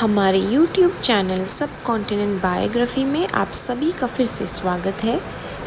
हमारे YouTube channel सब continent biography में आप सभी का फिर से स्वागत है।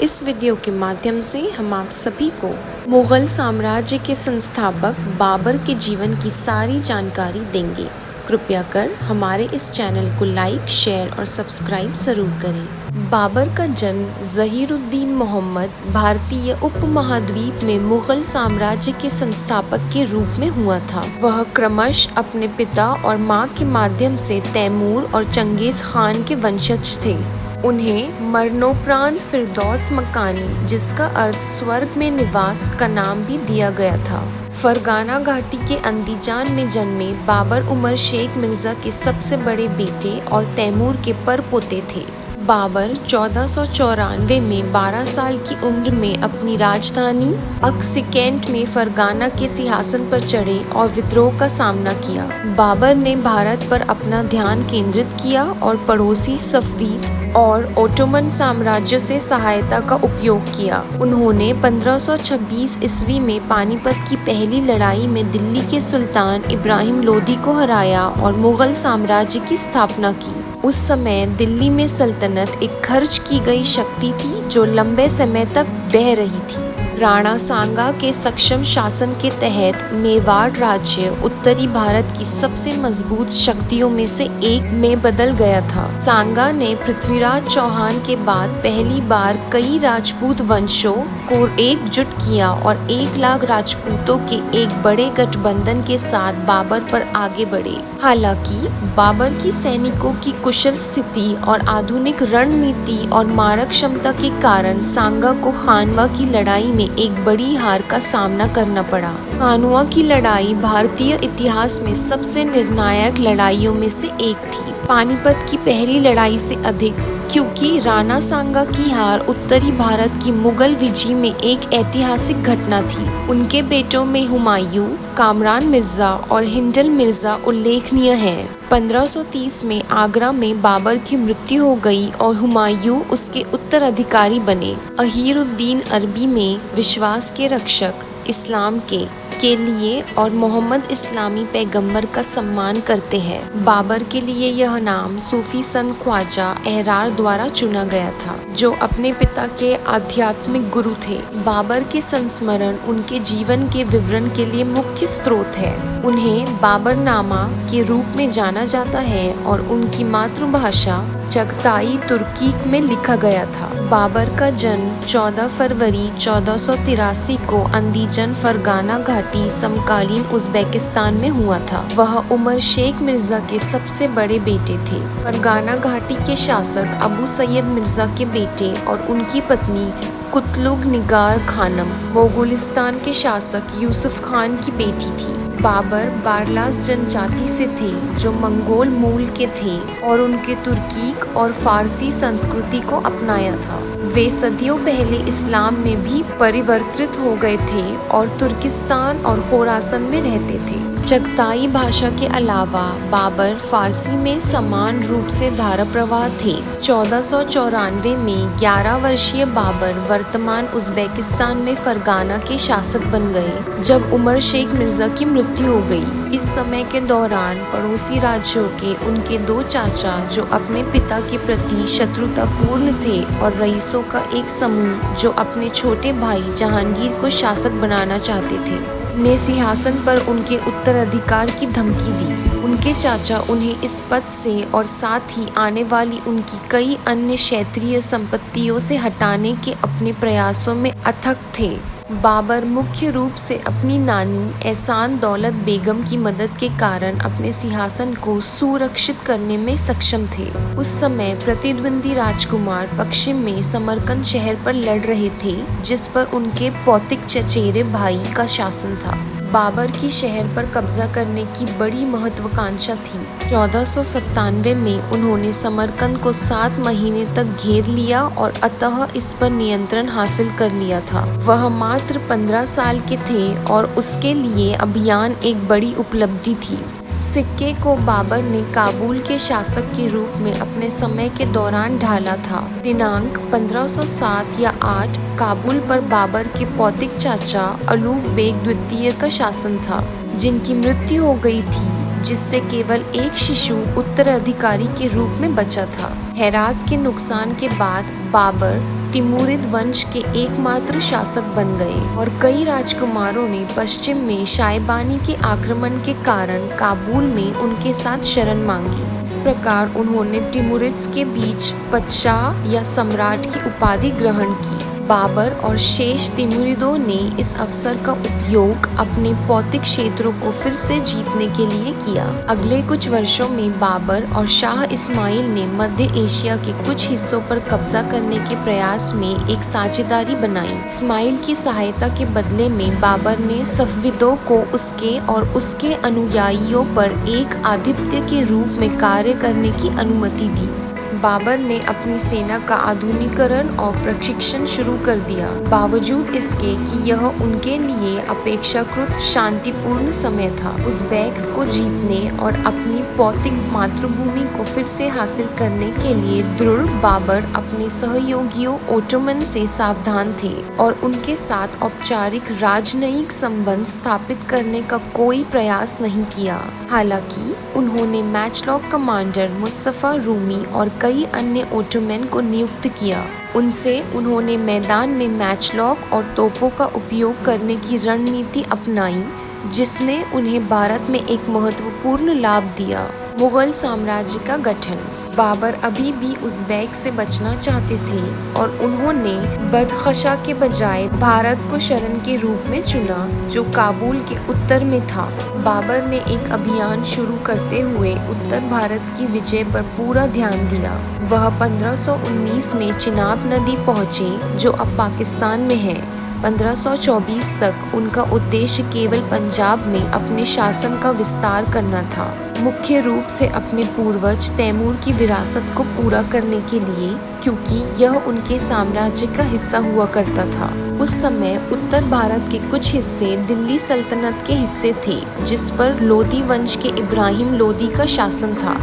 इस वीडियो के माध्यम से हम आप सभी को मुग़ल साम्राज्य के संस्थापक बाबर के जीवन की सारी जानकारी देंगे। कृपया कर हमारे इस चैनल को लाइक, शेयर और सब्सक्राइब ज़रूर करें। बाबर का जन्म ज़हीरुद्दीन मोहम्मद भारतीय उपमहाद्वीप में मुग़ल साम्राज्य के संस्थापक के रूप में हुआ था। वह क्रमशः अपने पिता और मां के माध्यम से तैमूर और चंगेज़ खान के वंशज थे। उन्हें मरणोपरांत फिरदौस मकानी, जिसका अर्थ स्वर्ग में निवास, का नाम भी दिया गया था। फरगाना घाटी के अंदीजान में जन्मे बाबर उमर शेख मिर्ज़ा के सबसे बड़े बेटे और तैमूर के परपोते थे। बाबर 1494 में 12 साल की उम्र में अपनी राजधानी अक्सिकेंट में फरगाना के सिंहासन पर चढ़े और विद्रोह का सामना किया। बाबर ने भारत पर अपना ध्यान केंद्रित किया और पड़ोसी सफवीद और ओटोमन साम्राज्य से सहायता का उपयोग किया। उन्होंने 1526 ईस्वी में पानीपत की पहली लड़ाई में दिल्ली के सुल्तान इब्राहिम लोदी को हराया और मुगल साम्राज्य की स्थापना की। उस समय दिल्ली में सल्तनत एक खर्च की गई शक्ति थी जो लंबे समय तक बह रही थी। राणा सांगा के सक्षम शासन के तहत मेवाड़ राज्य उत्तरी भारत की सबसे मजबूत शक्तियों में से एक में बदल गया था। सांगा ने पृथ्वीराज चौहान के बाद पहली बार कई राजपूत वंशों को एकजुट किया और 1 लाख राजपूतों के एक बड़े गठबंधन के साथ बाबर पर आगे बढ़े। हालांकि बाबर की सैनिकों की कुशल स्थिति और आधुनिक रणनीति और मारक क्षमता के कारण सांगा को खानवा की लड़ाई में एक बड़ी हार का सामना करना पड़ा। खानवा की लड़ाई भारतीय इतिहास में सबसे निर्णायक लड़ाइयों में से एक थी, पानीपत की पहली लड़ाई से अधिक, क्योंकि राणा सांगा की हार उत्तरी भारत की मुगल विजय में एक ऐतिहासिक घटना थी। उनके बेटों में हुमायूं, कामरान मिर्जा और हिंडल मिर्जा उल्लेखनीय हैं। 1530 में आगरा में बाबर की मृत्यु हो गई और हुमायूं उसके उत्तराधिकारी बने। अहीरुद्दीन अरबी में विश्वास के रक्षक, इस्लाम के लिए और मोहम्मद इस्लामी पैगंबर का सम्मान करते हैं। बाबर के लिए यह नाम सूफी संत ख्वाजा एहरार द्वारा चुना गया था, जो अपने पिता के आध्यात्मिक गुरु थे। बाबर के संस्मरण उनके जीवन के विवरण के लिए मुख्य स्रोत है। उन्हें बाबरनामा के रूप में जाना जाता है और उनकी मातृभाषा चगताई तुर्की में लिखा गया था। बाबर का जन्म 14 फरवरी 1483 को अंदीजन फरगाना घाटी समकालीन उज़्बेकिस्तान में हुआ था। वह उमर शेख मिर्जा के सबसे बड़े बेटे थे। फरगाना घाटी के शासक अबू सैयद मिर्जा के बेटे और उनकी पत्नी कुतलुग निगार खानम मोगलिस्तान के शासक यूसुफ खान की बेटी थी। बाबर बारलास जनजाति से थे जो मंगोल मूल के थे और उनके तुर्कीक और फारसी संस्कृति को अपनाया था। वे सदियों पहले इस्लाम में भी परिवर्तित हो गए थे और तुर्किस्तान और खोरासन में रहते थे। चगताई भाषा के अलावा बाबर फारसी में समान रूप से धारा प्रवाह थे। 1494 में 11 वर्षीय बाबर वर्तमान उज़्बेकिस्तान में फरगाना के शासक बन गए जब उमर शेख मिर्जा की मृत्यु हो गई। इस समय के दौरान पड़ोसी राज्यों के उनके 2 चाचा, जो अपने पिता के प्रति शत्रुतापूर्ण थे, और रईसों का एक समूह जो अपने छोटे भाई जहांगीर को शासक बनाना चाहते थे, ने सिंहासन पर उनके उत्तराधिकार की धमकी दी। उनके चाचा उन्हें इस पद से और साथ ही आने वाली उनकी कई अन्य क्षेत्रीय संपत्तियों से हटाने के अपने प्रयासों में अथक थे। बाबर मुख्य रूप से अपनी नानी एहसान दौलत बेगम की मदद के कारण अपने सिंहासन को सुरक्षित करने में सक्षम थे। उस समय प्रतिद्वंदी राजकुमार पश्चिम में समरकंद शहर पर लड़ रहे थे, जिस पर उनके पौतिक चचेरे भाई का शासन था। बाबर की शहर पर कब्जा करने की बड़ी महत्वाकांक्षा थी। 1497 में उन्होंने समरकंद को 7 महीने तक घेर लिया और अतः इस पर नियंत्रण हासिल कर लिया था। वह मात्र 15 साल के थे और उसके लिए अभियान एक बड़ी उपलब्धि थी। सिक्के को बाबर ने काबुल के शासक के रूप में अपने समय के दौरान ढाला था। दिनांक 1507 या 8 काबुल पर बाबर के पौतिक चाचा अलूग बेग द्वितीय का शासन था, जिनकी मृत्यु हो गई थी। जिससे केवल एक शिशु उत्तराधिकारी के रूप में बचा था। हेरात के नुकसान के बाद बाबर तिमूरिद वंश के एकमात्र शासक बन गए और कई राजकुमारों ने पश्चिम में शायबानी के आक्रमण के कारण काबुल में उनके साथ शरण मांगी। इस प्रकार उन्होंने तिमूरिद्स के बीच बादशाह या सम्राट की उपाधि ग्रहण की। बाबर और शेष तिमूरिदों ने इस अवसर का उपयोग अपने भौतिक क्षेत्रों को फिर से जीतने के लिए किया। अगले कुछ वर्षों में बाबर और शाह इस्माइल ने मध्य एशिया के कुछ हिस्सों पर कब्जा करने के प्रयास में एक साझेदारी बनाई। इस्माइल की सहायता के बदले में बाबर ने सफविदों को उसके और उसके अनुयायियों पर एक आधिपत्य के रूप में कार्य करने की अनुमति दी। बाबर ने अपनी सेना का आधुनिकीकरण और प्रशिक्षण शुरू कर दिया। बावजूद इसके कि यह उनके लिए अपेक्षाकृत शांतिपूर्ण समय था, उज़्बेक्स को जीतने और अपनी भौतिक मातृभूमि को फिर से हासिल करने के लिए दृढ़ बाबर अपने सहयोगियों ओटोमन से सावधान थे और उनके साथ औपचारिक राजनयिक संबंध स्थापित करने का कोई प्रयास नहीं किया। हालांकि उन्होंने मैचलॉक कमांडर मुस्तफा रूमी और कई अन्य ओटोमन को नियुक्त किया। उनसे उन्होंने मैदान में मैचलॉक और तोपों का उपयोग करने की रणनीति अपनाई, जिसने उन्हें भारत में एक महत्वपूर्ण लाभ दिया। मुगल साम्राज्य का गठन। बाबर अभी भी उज़्बेक से बचना चाहते थे और उन्होंने बदख्शा के बजाय भारत को शरण के रूप में चुना, जो काबुल के उत्तर में था। बाबर ने एक अभियान शुरू करते हुए उत्तर भारत की विजय पर पूरा ध्यान दिया। वह 1519 में चिनाब नदी पहुँचे, जो अब पाकिस्तान में है। 1524 तक उनका उद्देश्य केवल पंजाब में अपने शासन का विस्तार करना था, मुख्य रूप से अपने पूर्वज तैमूर की विरासत को पूरा करने के लिए, क्योंकि यह उनके साम्राज्य का हिस्सा हुआ करता था। उस समय उत्तर भारत के कुछ हिस्से दिल्ली सल्तनत के हिस्से थे, जिस पर लोदी वंश के इब्राहिम लोदी का शासन था,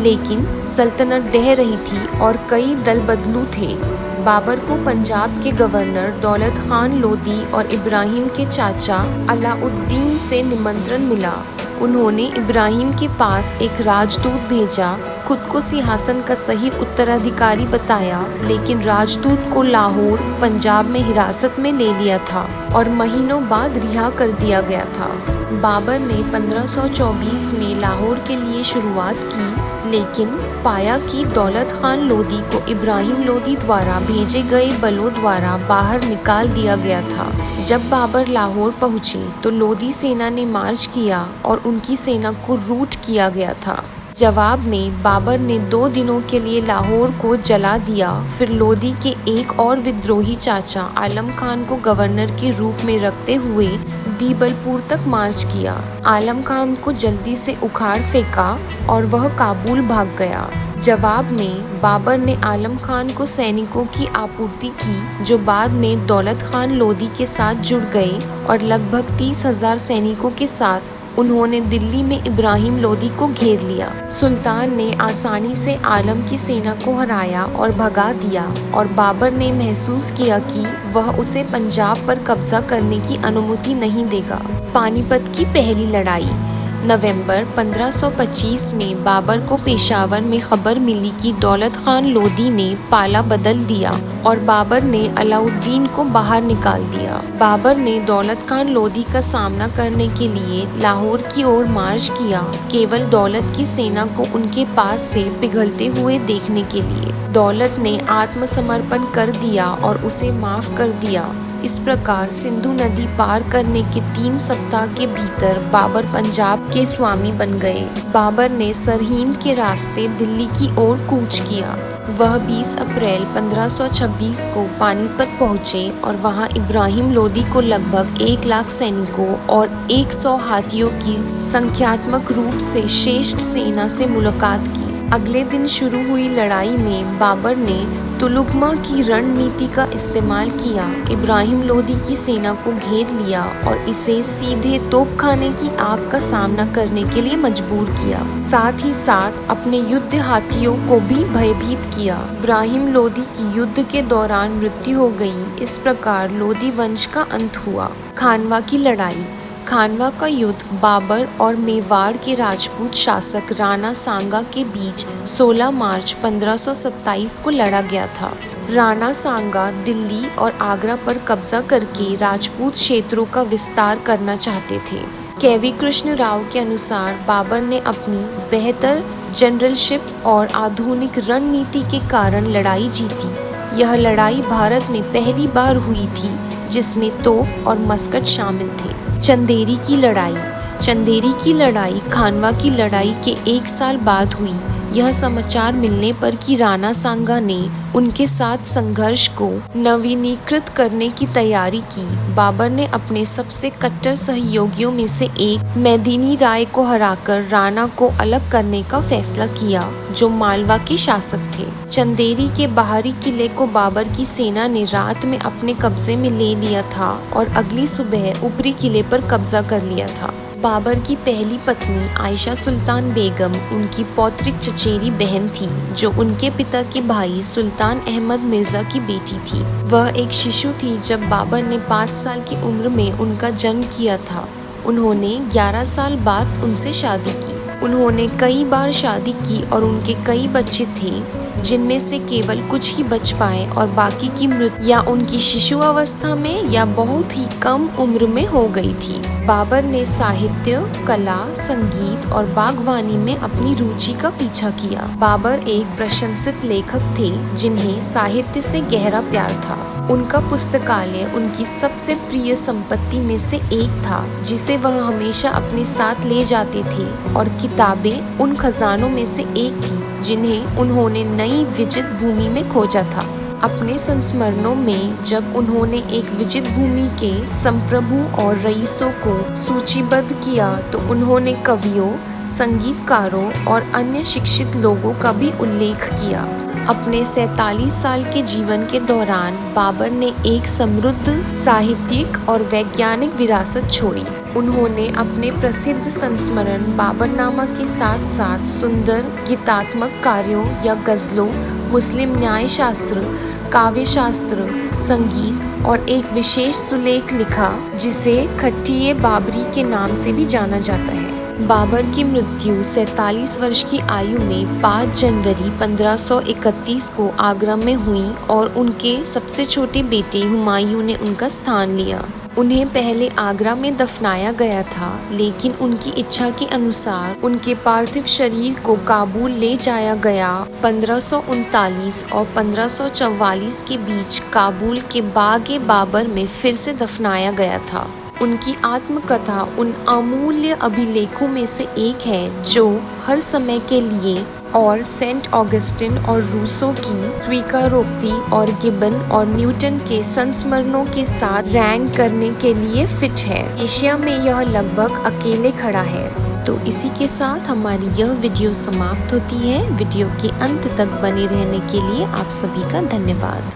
लेकिन सल्तनत ढह रही थी और कई दल बदलू थे। बाबर को पंजाब के गवर्नर दौलत खान लोदी और इब्राहिम के चाचा अलाउद्दीन से निमंत्रण मिला। उन्होंने इब्राहिम के पास एक राजदूत भेजा, खुद को सिंहासन का सही उत्तराधिकारी बताया, लेकिन राजदूत को लाहौर पंजाब में हिरासत में ले लिया था और महीनों बाद रिहा कर दिया गया था। बाबर ने 1524 में लाहौर के लिए शुरुआत की, लेकिन पाया कि दौलत खान लोदी को इब्राहिम लोदी द्वारा भेजे गए बलों द्वारा बाहर निकाल दिया गया था। जब बाबर लाहौर पहुंचे तो लोदी सेना ने मार्च किया और उनकी सेना को रूट किया गया था। जवाब में बाबर ने 2 दिनों के लिए लाहौर को जला दिया। फिर लोदी के एक और विद्रोही चाचा आलम खान को गवर्नर के रूप में रखते हुए दीबलपुर तक मार्च किया। आलम खान को जल्दी से उखाड़ फेंका और वह काबुल भाग गया। जवाब में बाबर ने आलम खान को सैनिकों की आपूर्ति की, जो बाद में दौलत खान लोदी के साथ जुड़ गए और लगभग 30,000 सैनिकों के साथ उन्होंने दिल्ली में इब्राहिम लोदी को घेर लिया। सुल्तान ने आसानी से आलम की सेना को हराया और भगा दिया और बाबर ने महसूस किया कि वह उसे पंजाब पर कब्जा करने की अनुमति नहीं देगा। पानीपत की पहली लड़ाई। नवंबर 1525 में बाबर को पेशावर में खबर मिली कि दौलत खान लोदी ने पाला बदल दिया और बाबर ने अलाउद्दीन को बाहर निकाल दिया। बाबर ने दौलत खान लोदी का सामना करने के लिए लाहौर की ओर मार्च किया, केवल दौलत की सेना को उनके पास से पिघलते हुए देखने के लिए। दौलत ने आत्मसमर्पण कर दिया और उसे माफ कर दिया। इस प्रकार सिंधु नदी पार करने के 3 सप्ताह के भीतर बाबर पंजाब के स्वामी बन गए। बाबर ने सरहिंद के रास्ते दिल्ली की ओर कूच किया। वह 20 अप्रैल 1526 को पानीपत पहुंचे और वहां इब्राहिम लोदी को लगभग 1 लाख सैनिकों और 100 हाथियों की संख्यात्मक रूप से श्रेष्ठ सेना से मुलाकात की। अगले दिन शुरू हुई लड़ाई में बाबर ने तुलुगमा की रणनीति का इस्तेमाल किया, इब्राहिम लोदी की सेना को घेर लिया और इसे सीधे तोपखाने की आग का सामना करने के लिए मजबूर किया। साथ ही साथ अपने युद्ध हाथियों को भी भयभीत किया। इब्राहिम लोदी की युद्ध के दौरान मृत्यु हो गई। इस प्रकार लोदी वंश का अंत हुआ। खानवा की लड़ाई। खानवा का युद्ध बाबर और मेवाड़ के राजपूत शासक राणा सांगा के बीच 16 मार्च 1527 को लड़ा गया था। राणा सांगा दिल्ली और आगरा पर कब्जा करके राजपूत क्षेत्रों का विस्तार करना चाहते थे। केवी कृष्ण राव के अनुसार बाबर ने अपनी बेहतर जनरलशिप और आधुनिक रणनीति के कारण लड़ाई जीती। यह लड़ाई भारत में पहली बार हुई थी जिसमें तोप और मस्कट शामिल थे। चंदेरी की लड़ाई खानवा की लड़ाई के 1 साल बाद हुई। यह समाचार मिलने पर कि राणा सांगा ने उनके साथ संघर्ष को नवीनीकृत करने की तैयारी की, बाबर ने अपने सबसे कट्टर सहयोगियों में से एक मेदिनी राय को हराकर राणा को अलग करने का फैसला किया, जो मालवा के शासक थे। चंदेरी के बाहरी किले को बाबर की सेना ने रात में अपने कब्जे में ले लिया था और अगली सुबह ऊपरी किले पर कब्जा कर लिया था। बाबर की पहली पत्नी आयशा सुल्तान बेगम उनकी पौत्रिक चचेरी बहन थी, जो उनके पिता के भाई सुल्तान अहमद मिर्जा की बेटी थी। वह एक शिशु थी जब बाबर ने 5 साल की उम्र में उनका जन्म किया था। उन्होंने 11 साल बाद उनसे शादी की। उन्होंने कई बार शादी की और उनके कई बच्चे थे, जिनमें से केवल कुछ ही बच पाए और बाकी की मृत्यु या उनकी शिशु अवस्था में या बहुत ही कम उम्र में हो गई थी। बाबर ने साहित्य, कला, संगीत और बागवानी में अपनी रुचि का पीछा किया। बाबर एक प्रशंसित लेखक थे जिन्हें साहित्य से गहरा प्यार था। उनका पुस्तकालय उनकी सबसे प्रिय संपत्ति में से एक था, जिसे वह हमेशा अपने साथ ले जाते थे, और किताबें उन खजानों में से एक थी जिन्हें उन्होंने नई विजित भूमि में खोजा था। अपने संस्मरणों में जब उन्होंने एक विजित भूमि के संप्रभु और रईसों को सूचीबद्ध किया, तो उन्होंने कवियों, संगीतकारों और अन्य शिक्षित लोगों का भी उल्लेख किया। अपने 47 साल के जीवन के दौरान बाबर ने एक समृद्ध साहित्यिक और वैज्ञानिक विरासत छोड़ी। उन्होंने अपने प्रसिद्ध संस्मरण बाबरनामा के साथ साथ सुंदर गीतात्मक कार्यों या गज़लों, मुस्लिम न्याय शास्त्र, काव्य शास्त्र, संगीत और एक विशेष सुलेख लिखा, जिसे खट्टिये बाबरी के नाम से भी जाना जाता है। बाबर की मृत्यु 47 वर्ष की आयु में 5 जनवरी 1531 को आगरा में हुई और उनके सबसे छोटे बेटे हुमायूं ने उनका स्थान लिया। उन्हें पहले आगरा में दफनाया गया था, लेकिन उनकी इच्छा के अनुसार उनके पार्थिव शरीर को काबुल ले जाया गया। 1539 और 1544 के बीच काबुल के बागे बाबर में फिर से दफनाया गया था। उनकी आत्मकथा उन अमूल्य अभिलेखों में से एक है जो हर समय के लिए और सेंट ऑगस्टिन और रूसो की स्वीकारोक्ति और गिबन और न्यूटन के संस्मरणों के साथ रैंक करने के लिए फिट है। एशिया में यह लगभग अकेले खड़ा है। तो इसी के साथ हमारी यह वीडियो समाप्त होती है। वीडियो के अंत तक बने रहने के लिए आप सभी का धन्यवाद।